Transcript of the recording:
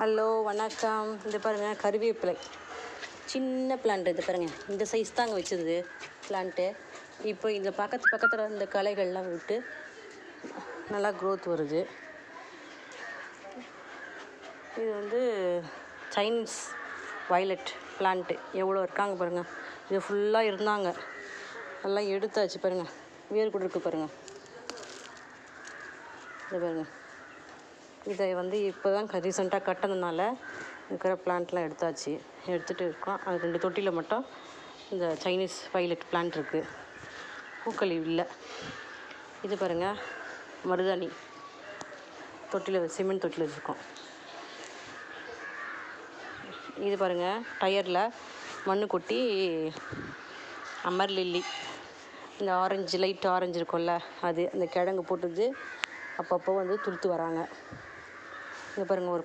Hello வணக்கம். இது பாருங்கள் கருவேப்பிலை சின்ன பிளான்ட். இது பாருங்கள் இந்த சைஸ் தாங்க வச்சது பிளான்ட்டு. இப்போ இந்த பக்கத்தில் இந்த களைகள்லாம் விட்டு நல்லா க்ரோத் வருது. இது வந்து சைனீஸ் வயலட் பிளான்ட்டு. எவ்வளோ இருக்காங்க பாருங்கள். இது ஃபுல்லாக இருந்தாங்க, எல்லாம் எடுத்தாச்சு பாருங்கள். வேர் கூட இருக்குது பாருங்கள். இது பாருங்கள். இதை வந்து இப்போ தான் ரீசெண்டாக கட்டினதுனால இருக்கிற பிளான்ட்லாம் எடுத்துகிட்டு இருக்கோம். அது 2 தொட்டியில் மட்டும் இந்த சைனீஸ் வயலட் பிளான்ட் இருக்குது. பூக்கள் இல்லை. இது பாருங்கள் மருதாணி தொட்டியில், சிமெண்ட் தொட்டியில் வச்சுருக்கோம். இது பாருங்கள் டயரில் மண் கொட்டி அமர் லில்லி, இந்த ஆரஞ்சு லைட் ஆரஞ்சு இருக்கும்ல, அது அந்த கிழங்கு போட்டுது. அப்பப்போ வந்து துளுத்து வராங்க. இங்கே பாருங்கள் ஒரு